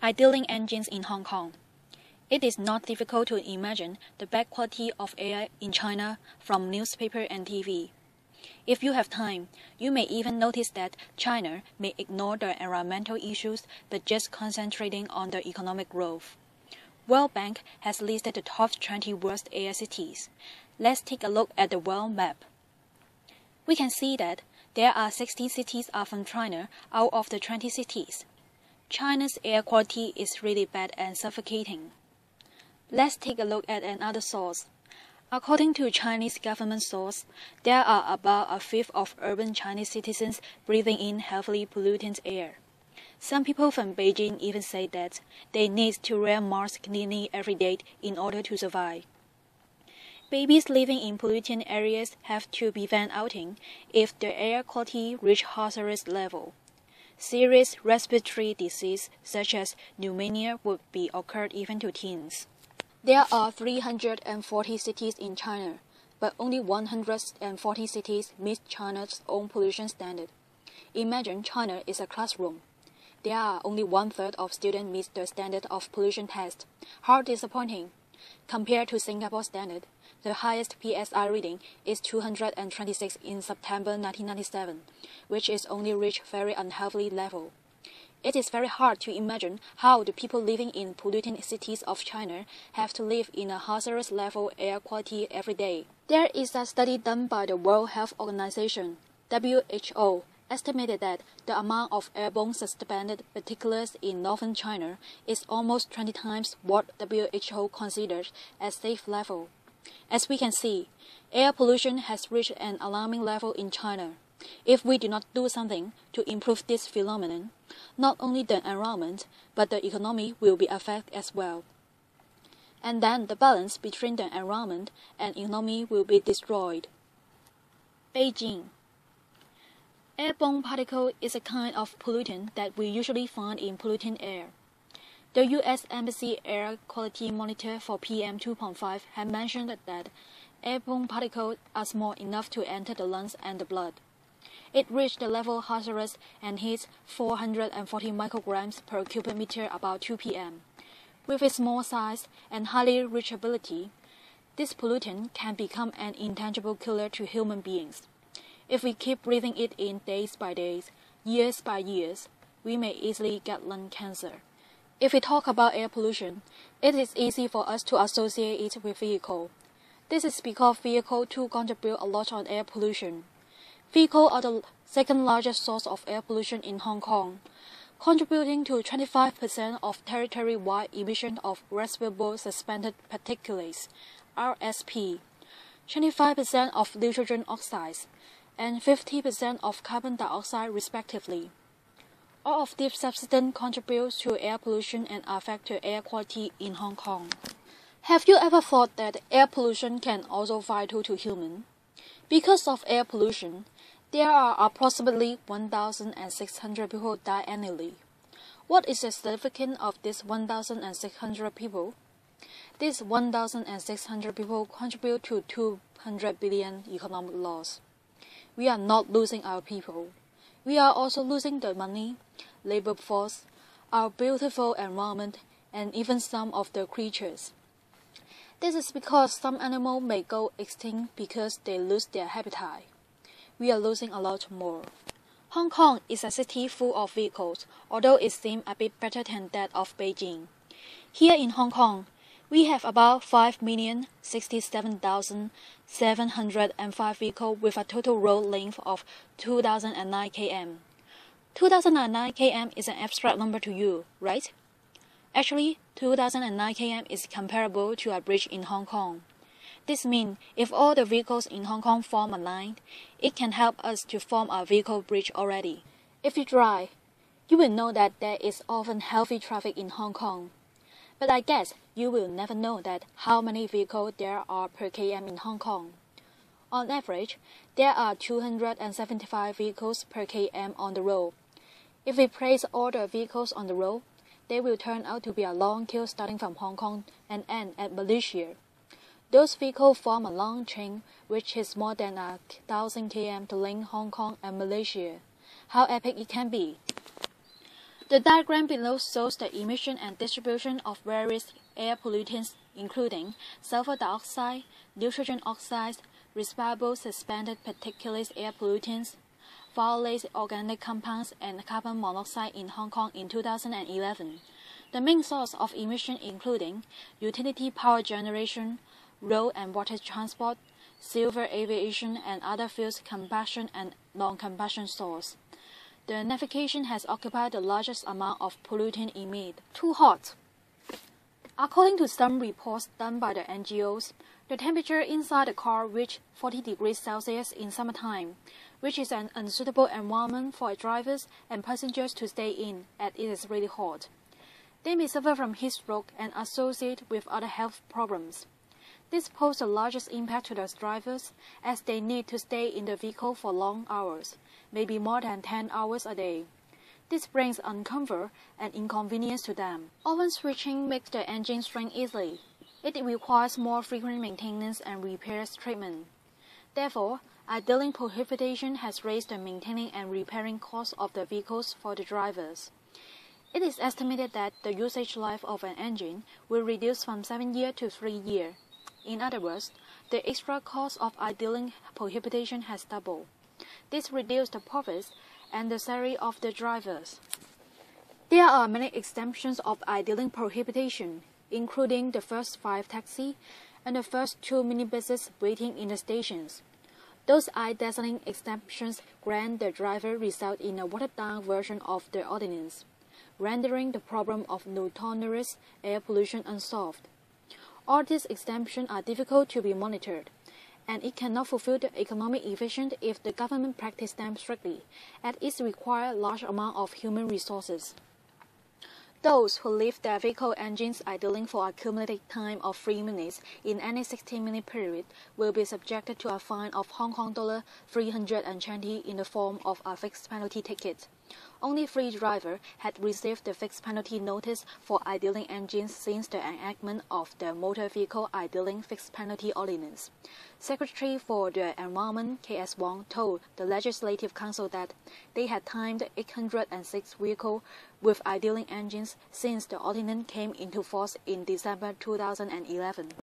Idling engines in Hong Kong. It is not difficult to imagine the bad quality of air in China from newspaper and TV. If you have time, you may even notice that China may ignore the environmental issues but just concentrating on the economic growth. World Bank has listed the top 20 worst air cities. Let's take a look at the world map. We can see that there are 60 cities from China out of the 20 cities. China's air quality is really bad and suffocating. Let's take a look at another source. According to Chinese government source, there are about a fifth of urban Chinese citizens breathing in heavily polluted air. Some people from Beijing even say that they need to wear masks nearly every day in order to survive. Babies living in polluted areas have to prevent outing if the air quality reaches hazardous level. Serious respiratory disease such as pneumonia would be occurred even to teens. There are 340 cities in China, but only 140 cities meet China's own pollution standard. Imagine China is a classroom. There are only one-third of students meet the standard of pollution test. How disappointing! Compared to Singapore standard, the highest PSI reading is 226 in September 1997, which is only reached very unhealthy level. It is very hard to imagine how the people living in polluted cities of China have to live in a hazardous level air quality every day. There is a study done by the World Health Organization, WHO, estimated that the amount of airborne suspended particulates in northern China is almost 20 times what WHO considers as safe level. As we can see, air pollution has reached an alarming level in China. If we do not do something to improve this phenomenon, not only the environment, but the economy will be affected as well. And then the balance between the environment and economy will be destroyed. Beijing. Airborne particle is a kind of pollutant that we usually find in polluted air. The U.S. Embassy Air Quality Monitor for PM 2.5 had mentioned that airborne particles are small enough to enter the lungs and the blood. It reached the level hazardous and hits 440 micrograms per cubic meter about 2 p.m. With its small size and highly reachability, this pollutant can become an intangible killer to human beings. If we keep breathing it in days by days, years by years, we may easily get lung cancer. If we talk about air pollution, it is easy for us to associate it with vehicle. This is because vehicles too contribute a lot on air pollution. Vehicles are the second largest source of air pollution in Hong Kong, contributing to 25% of territory-wide emission of respirable suspended particulates, RSP, 25% of nitrogen oxides, and 50% of carbon dioxide respectively. All of these substances contribute to air pollution and affect the air quality in Hong Kong. Have you ever thought that air pollution can also be vital to humans? Because of air pollution, there are approximately 1,600 people die annually. What is the significance of these 1,600 people? These 1,600 people contribute to 200 billion economic loss. We are not losing our people. We are also losing the money, labor force, our beautiful environment, and even some of the creatures. This is because some animals may go extinct because they lose their habitat. We are losing a lot more. Hong Kong is a city full of vehicles, although it seems a bit better than that of Beijing. Here in Hong Kong, we have about 5,067,705 vehicles with a total road length of 2,009 km. 2,009 km is an abstract number to you, right? Actually, 2,009 km is comparable to a bridge in Hong Kong. This means if all the vehicles in Hong Kong form a line, it can help us to form a vehicle bridge already. If you drive, you will know that there is often heavy traffic in Hong Kong. But I guess you will never know that how many vehicles there are per km in Hong Kong. On average, there are 275 vehicles per km on the road. If we place all the vehicles on the road, they will turn out to be a long queue starting from Hong Kong and end at Malaysia. Those vehicles form a long chain which is more than 1,000 km to link Hong Kong and Malaysia. How epic it can be! The diagram below shows the emission and distribution of various air pollutants, including sulfur dioxide, nitrogen oxides, respirable suspended particulate air pollutants, volatile organic compounds, and carbon monoxide in Hong Kong in 2011. The main source of emission including utility power generation, road and water transport, civil aviation, and other fuels combustion and non-combustion source. The navigation has occupied the largest amount of pollutant emitted. Too hot. According to some reports done by the NGOs, the temperature inside the car reached 40 degrees Celsius in summertime, which is an unsuitable environment for drivers and passengers to stay in, as it is really hot. They may suffer from heat stroke and associate with other health problems. This poses the largest impact to the drivers, as they need to stay in the vehicle for long hours, maybe more than 10 hours a day. This brings uncomfort and inconvenience to them. Often switching makes the engine strain easily. It requires more frequent maintenance and repairs treatment. Therefore, idling prohibition has raised the maintaining and repairing costs of the vehicles for the drivers. It is estimated that the usage life of an engine will reduce from 7 years to 3 years. In other words, the extra cost of idling prohibition has doubled. This reduced the profits and the salary of the drivers. There are many exemptions of idling prohibition, including the first 5 taxis and the first 2 minibuses waiting in the stations. Those idling exemptions grant the driver result in a watered-down version of the ordinance, rendering the problem of notorious air pollution unsolved. All these exemptions are difficult to be monitored, and it cannot fulfill the economic efficiency if the government practices them strictly, as it requires large amount of human resources. Those who leave their vehicle engines idling for a cumulative time of 3 minutes in any 60-minute period will be subjected to a fine of Hong Kong dollar 320 in the form of a fixed penalty ticket. Only 3 drivers had received the fixed penalty notice for idling engines since the enactment of the Motor Vehicle Idling Fixed Penalty Ordinance. Secretary for the Environment K.S. Wong told the Legislative Council that they had timed 806 vehicles with idling engines since the ordinance came into force in December 2011.